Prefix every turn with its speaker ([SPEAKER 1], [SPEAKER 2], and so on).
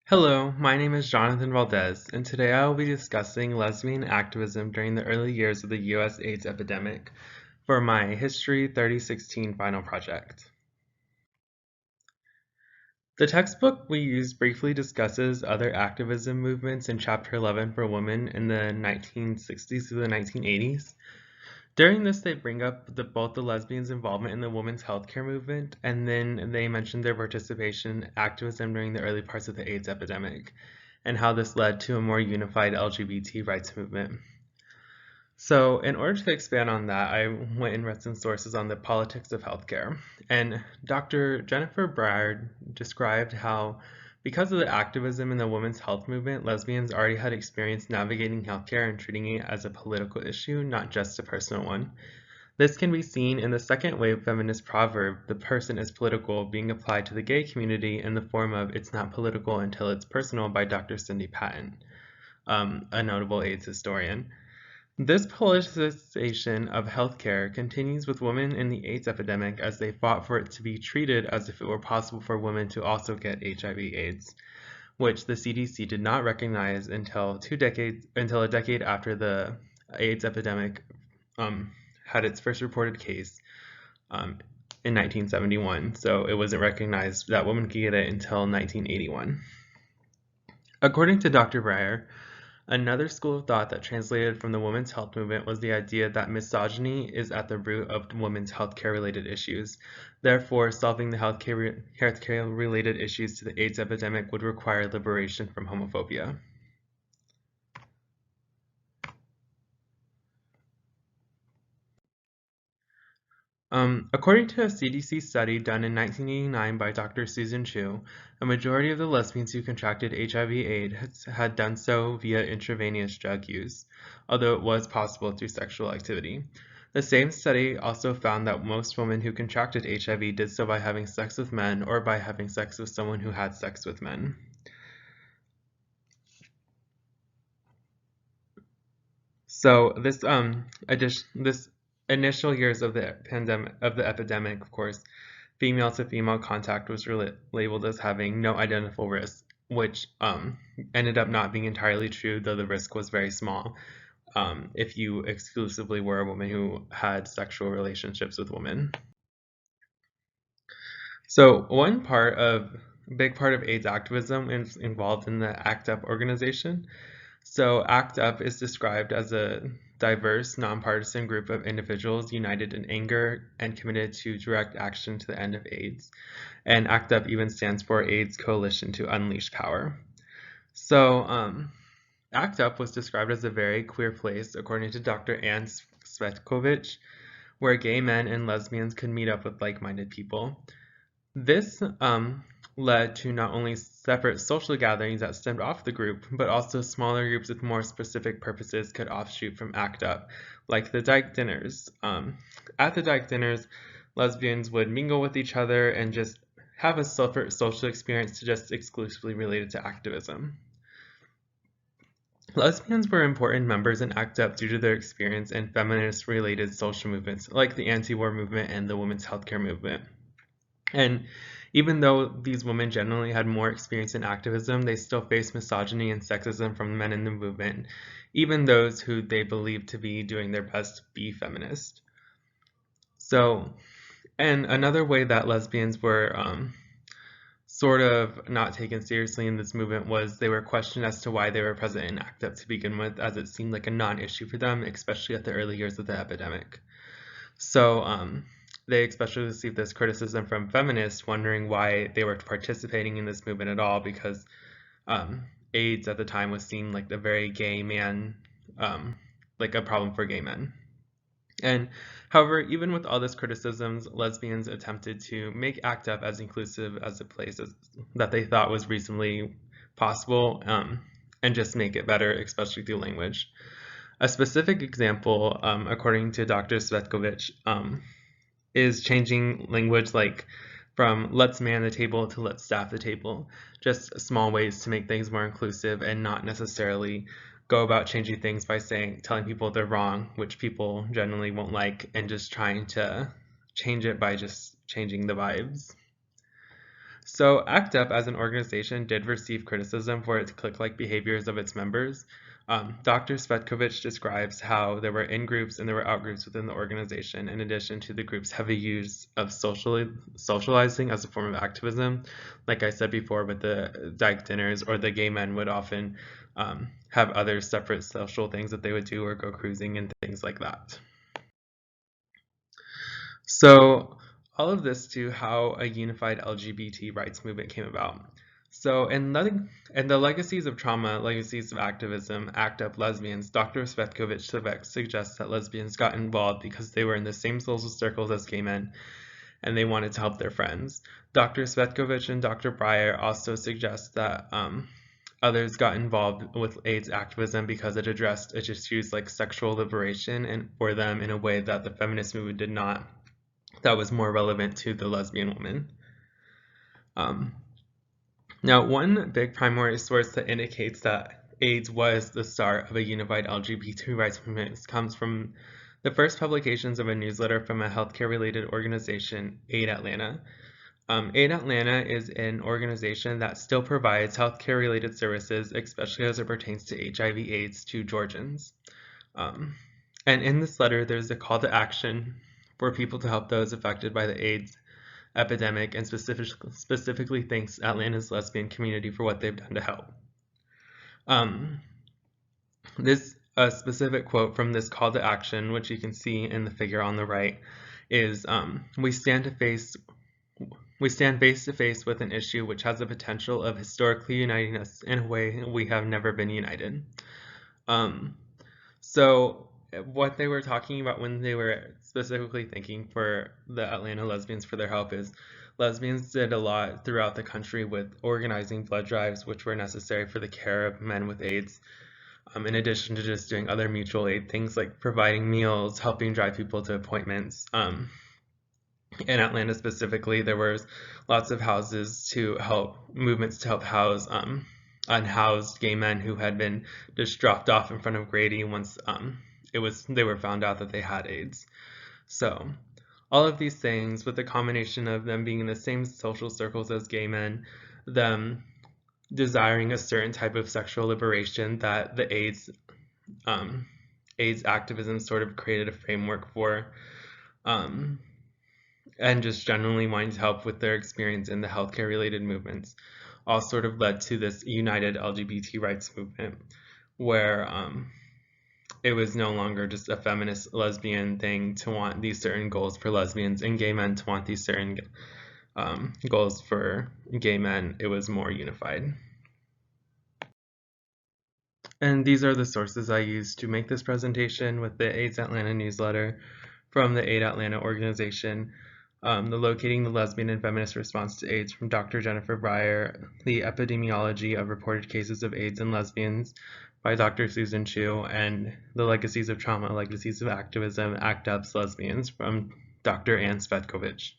[SPEAKER 1] Hello, my name is Jonathan Valdez, and today I will be discussing lesbian activism during the early years of the U.S. AIDS epidemic for my History 3016 final project. The textbook we use briefly discusses other activism movements in Chapter 11 for women in the 1960s to the 1980s. During this, they bring up both the lesbians' involvement in the women's healthcare movement, and then they mention their participation in activism during the early parts of the AIDS epidemic, and how this led to a more unified LGBT rights movement. So in order to expand on that, I went and read some sources on the politics of healthcare. And Dr. Jennifer Brard described how, because of the activism in the women's health movement, lesbians already had experience navigating healthcare and treating it as a political issue, not just a personal one. This can be seen in the second wave feminist proverb, "the person is political," being applied to the gay community in the form of "it's not political until it's personal" by Dr. Cindy Patton, a notable AIDS historian. This politicization of healthcare continues with women in the AIDS epidemic as they fought for it to be treated as if it were possible for women to also get HIV/AIDS, which the CDC did not recognize until a decade after the AIDS epidemic had its first reported case in 1971. So it wasn't recognized that women could get it until 1981. According to Dr. Breyer, another school of thought that translated from the women's health movement was the idea that misogyny is at the root of women's healthcare-related issues. Therefore, solving the healthcare-related issues to the AIDS epidemic would require liberation from homophobia. According to a CDC study done in 1989 by Dr. Susan Chu, a majority of the lesbians who contracted HIV/AIDS had done so via intravenous drug use, although it was possible through sexual activity. The same study also found that most women who contracted HIV did so by having sex with men or by having sex with someone who had sex with men. So this initial years of the epidemic, of course, female to female contact was labeled as having no identifiable risk, which ended up not being entirely true, though the risk was very small if you exclusively were a woman who had sexual relationships with women. So big part of AIDS activism is involved in the ACT UP organization. So ACT UP is described as a diverse, nonpartisan group of individuals united in anger and committed to direct action to the end of AIDS. And ACT UP even stands for AIDS Coalition to Unleash Power. So ACT UP was described as a very queer place, according to Dr. Ann Svetkovich, where gay men and lesbians could meet up with like-minded people. This led to not only separate social gatherings that stemmed off the group, but also smaller groups with more specific purposes could offshoot from ACT UP, like the dyke dinners. At the dyke dinners, lesbians would mingle with each other and just have a separate social experience just exclusively related to activism. Lesbians were important members in ACT UP due to their experience in feminist-related social movements, like the anti-war movement and the women's healthcare movement. And even though these women generally had more experience in activism, they still faced misogyny and sexism from men in the movement, even those who they believed to be doing their best to be feminist. And another way that lesbians were sort of not taken seriously in this movement was they were questioned as to why they were present in ACT UP to begin with, as it seemed like a non-issue for them, especially at the early years of the epidemic. So they especially received this criticism from feminists, wondering why they were participating in this movement at all, because AIDS at the time was seen like a very gay man, like a problem for gay men. And however, even with all this criticisms, lesbians attempted to make ACT UP as inclusive as a place that they thought was reasonably possible, and just make it better, especially through language. A specific example, according to Dr. Svetkovich, is changing language like from "let's man the table" to "let's staff the table." Just small ways to make things more inclusive and not necessarily go about changing things by telling people they're wrong, which people generally won't like, and just trying to change it by just changing the vibes. So ACT UP as an organization did receive criticism for its clique-like behaviors of its members. Dr. Svetkovich describes how there were in-groups and there were out-groups within the organization, in addition to the group's heavy use of socializing as a form of activism. Like I said before, with the dyke dinners, or the gay men would often have other separate social things that they would do, or go cruising and things like that. So all of this to how a unified LGBT rights movement came about. So in the Legacies of Trauma, Legacies of Activism, ACT UP Lesbians, Dr. Svetkovich suggests that lesbians got involved because they were in the same social circles as gay men and they wanted to help their friends. Dr. Svetkovich and Dr. Breyer also suggest that others got involved with AIDS activism because it addressed issues like sexual liberation and for them in a way that the feminist movement did not. That was more relevant to the lesbian woman. Now, one big primary source that indicates that AIDS was the start of a unified LGBT rights movement comes from the first publications of a newsletter from a healthcare-related organization, AIDS Atlanta. AIDS Atlanta is an organization that still provides healthcare-related services, especially as it pertains to HIV/AIDS to Georgians. And in this letter, there's a call to action for people to help those affected by the AIDS epidemic, and specifically thanks Atlanta's lesbian community for what they've done to help. This specific quote from this call to action, which you can see in the figure on the right, is we stand face to face with an issue which has the potential of historically uniting us in a way we have never been united. So what they were talking about when they were specifically thanking for the Atlanta lesbians for their help is lesbians did a lot throughout the country with organizing blood drives, which were necessary for the care of men with AIDS, in addition to just doing other mutual aid things like providing meals, helping drive people to appointments. In Atlanta specifically, there was lots of movements to help house unhoused gay men who had been just dropped off in front of Grady once they were found out that they had AIDS. So all of these things, with the combination of them being in the same social circles as gay men, them desiring a certain type of sexual liberation that the AIDS activism sort of created a framework for, and just generally wanting to help with their experience in the healthcare related movements, all sort of led to this united LGBT rights movement where it was no longer just a feminist lesbian thing to want these certain goals for lesbians and gay men to want these certain goals for gay men. It was more unified. And these are the sources I used to make this presentation with the AIDS Atlanta newsletter from the AIDS Atlanta organization, the Locating the Lesbian and Feminist Response to AIDS from Dr. Jennifer Breyer, the Epidemiology of Reported Cases of AIDS and Lesbians by Dr. Susan Chu, and the Legacies of Trauma, Legacies of Activism, ACT UP's Lesbians from Dr. Ann Svetkovich.